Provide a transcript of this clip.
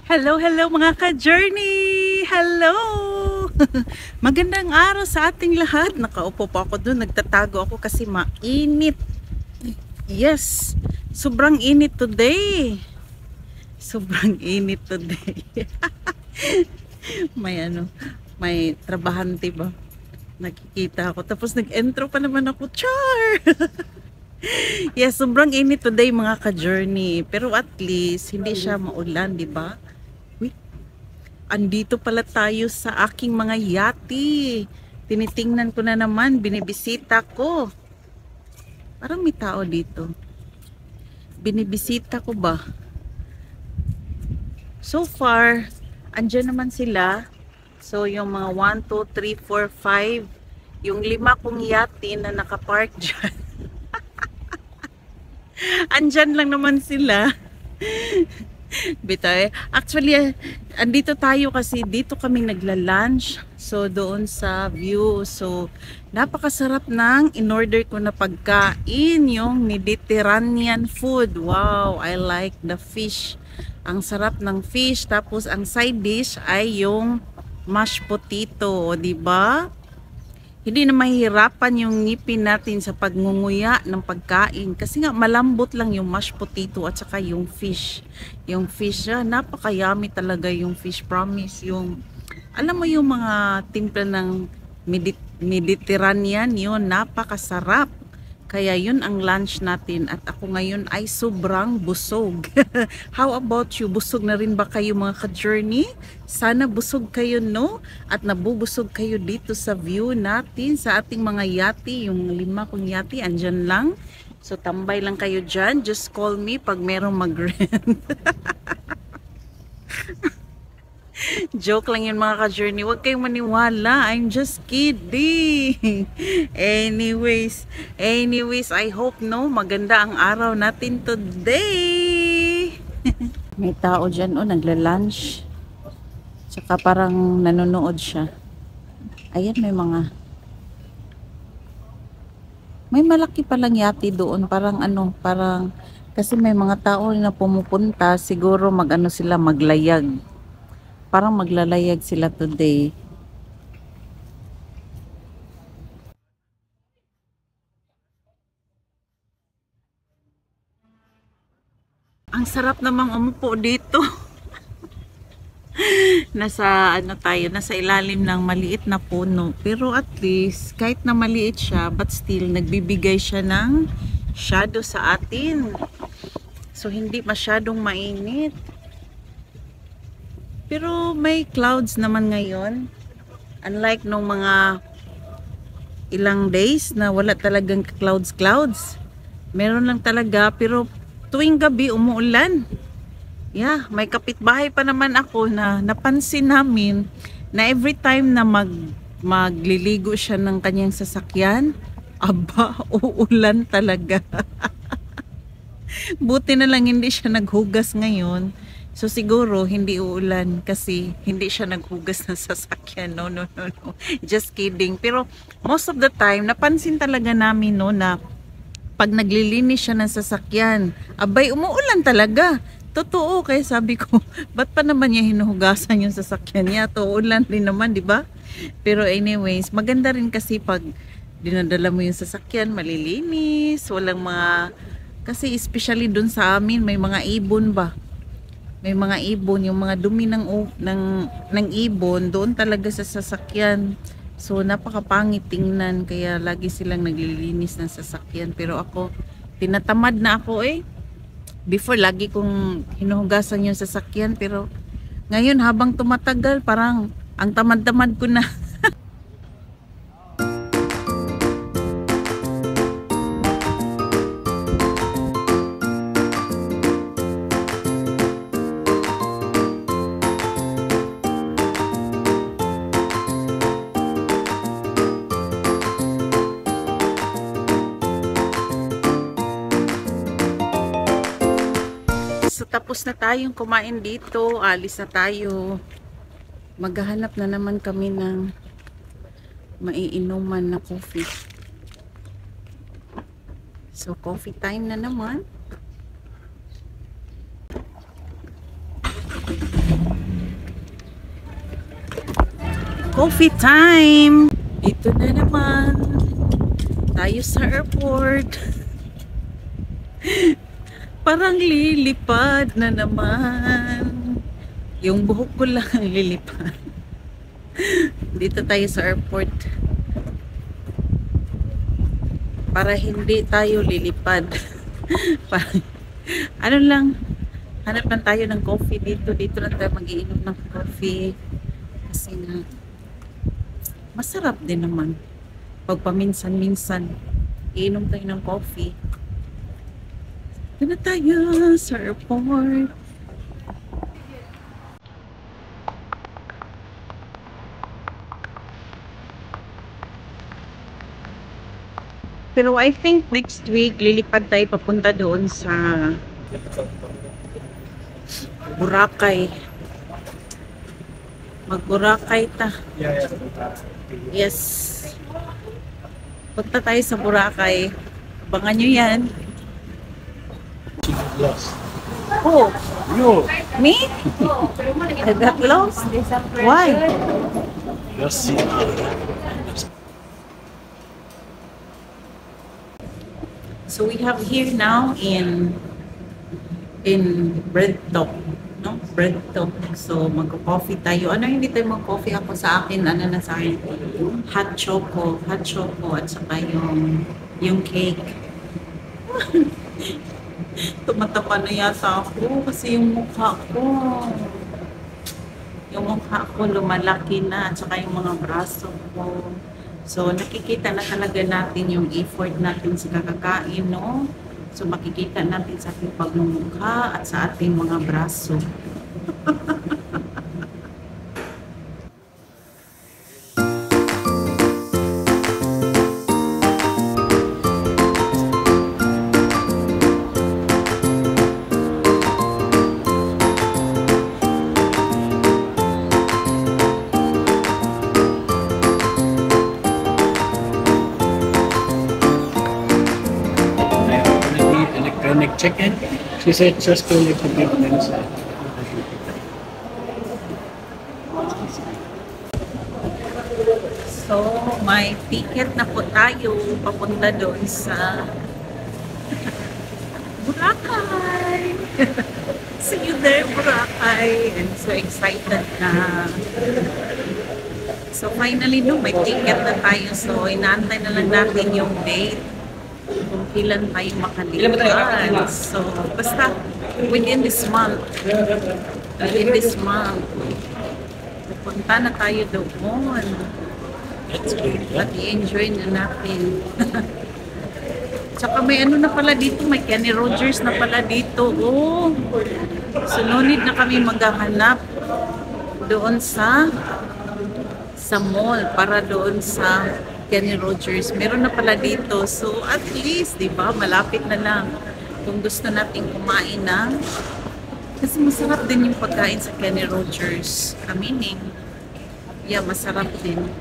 Hello, hello mga ka-journey! Hello! Magandang araw sa ating lahat. Nakaupo po ako doon, nagtatago ako kasi mainit. Yes, sobrang init today. Sobrang init today. May trabahante ba? Nakikita ako. Tapos nag-intro pa naman ako. Char! Yes, sobrang init today mga ka-journey. Pero at least, hindi siya maulan, di ba? Andito pala tayo sa aking mga yati. Tinitingnan ko na naman, binibisita ko. Parang may tao dito. Binibisita ko ba? So far, andyan naman sila. So yung mga 1, 2, 3, 4, 5, yung 5 kong yati na nakapark dyan. Andyan lang naman sila. Bitay. Actually, andito tayo kasi dito kami nagla-lunch. So, doon sa view. So, napakasarap ng in-order ko na pagkain. Yung Mediterranean food. Wow, I like the fish. Ang sarap ng fish. Tapos, ang side dish ay yung mashed potato. O, diba? Hindi na mahihirapan yung ngipin natin sa pagngunguya ng pagkain kasi nga malambot lang yung mashed potato at saka yung fish. Yung fish, napaka-yummy talaga yung fish, promise. Yung, alam mo yung mga timpla ng Mediterranean, yun, napakasarap. Kaya yun ang lunch natin at ako ngayon ay sobrang busog. How about you? Busog na rin ba kayo mga ka-journey? Sana busog kayo, no? At nabubusog kayo dito sa view natin sa ating mga yati. Yung 5 kong yati, andyan lang. So tambay lang kayo dyan. Just call me pag merong mag-rent. Joke lang yun mga ka-journey. Huwag kayong maniwala. I'm just kidding. Anyways, I hope no, maganda ang araw natin today. May tao dyan, nagla-lunch. Tsaka parang nanonood siya. Ayan, may malaki palang yati doon. Parang kasi may mga tao na pumupunta. Siguro sila maglayag. Parang maglalayag sila today. Ang sarap namang umupo dito. Nasa ilalim ng maliit na puno. Pero at least, kahit na maliit siya, but still, nagbibigay siya ng shadow sa atin. So, hindi masyadong mainit. Pero may clouds naman ngayon. Unlike nung mga ilang days na wala talagang clouds. Meron lang talaga, pero tuwing gabi umuulan. Yeah, may kapitbahay pa naman ako na napansin namin na every time na magliligo siya ng kanyang sasakyan, aba, uulan talaga. Buti na lang hindi siya naghugas ngayon. So siguro hindi uulan kasi hindi siya naghugas ng sasakyan. No. Just kidding. Pero most of the time, napansin talaga namin na pag naglilinis siya ng sasakyan, abay umuulan talaga. Totoo, kaya sabi ko, ba't pa naman niya hinuhugasan yung sasakyan niya? Uulan din naman, di ba? Pero anyways, maganda rin kasi pag dinadala mo yung sasakyan, malilinis, walang kasi especially dun sa amin, may mga ibon ba? May mga ibon, yung mga dumi ng ibon, doon talaga sa sasakyan. So, napakapangit tingnan, kaya lagi silang naglilinis ng sasakyan. Pero ako, tinatamad na ako Before, lagi kong hinuhugasan yung sasakyan. Pero, ngayon, habang tumatagal, parang ang tamad-tamad ko na. So, tapos na tayong kumain dito. Alis na tayo. Maghahanap na naman kami ng maiinuman na coffee. So, coffee time na naman. Coffee time! Dito na naman tayo sa airport. Parang lilipad na naman. Yung buhok ko lang ang lilipad. Dito tayo sa airport. Para hindi tayo lilipad. Ano lang, hanap lang tayo ng coffee dito. Dito lang tayo mag-iinom ng coffee. Kasi nga, masarap din naman. Pag paminsan-minsan, iinom tayo ng coffee. Doon na tayo sa airport. Pero I think next week, lilipad tayo papunta doon sa Boracay. Mag-Boracay ta. Yes. Punta tayo sa Boracay. Abangan nyo yan. Lost. Oh, You. me? I got lost. Why? Just see. So we have here now in Bread Talk, no? Bread Talk. So magko-coffee tayo. Ano hindi tayo mag-coffee? Ako sa akin, ano na sa akin? Hot choco at saka yung cake. Tumatapa na yata ako kasi yung mukha ko lumalaki na at saka yung mga braso ko. So, nakikita na talaga natin yung effort natin sa kakakain, no? So, makikita natin sa ating pagmumukha at sa ating mga braso. Electronic check-in. She said just to leave the people inside. So, may ticket na po tayo papunta doon sa Boracay. See you there, Boracay. I'm so excited na. So, finally, no, may ticket na tayo. So, inaantay na lang natin yung date kung kailan tayo makalimutan. So, basta within this month. Pupunta na tayo doon. That's good. At i-enjoy na natin. Tsaka may ano na pala dito, may Kenny Rogers na pala dito. Oh. So, no need na kami maghahanap doon sa mall para doon sa Kenny Rogers. Meron na pala dito. So, at least, di ba, malapit na lang. Kung gusto nating kumain ng kasi masarap din yung pagkain sa Kenny Rogers. Aminin. Yeah, masarap din.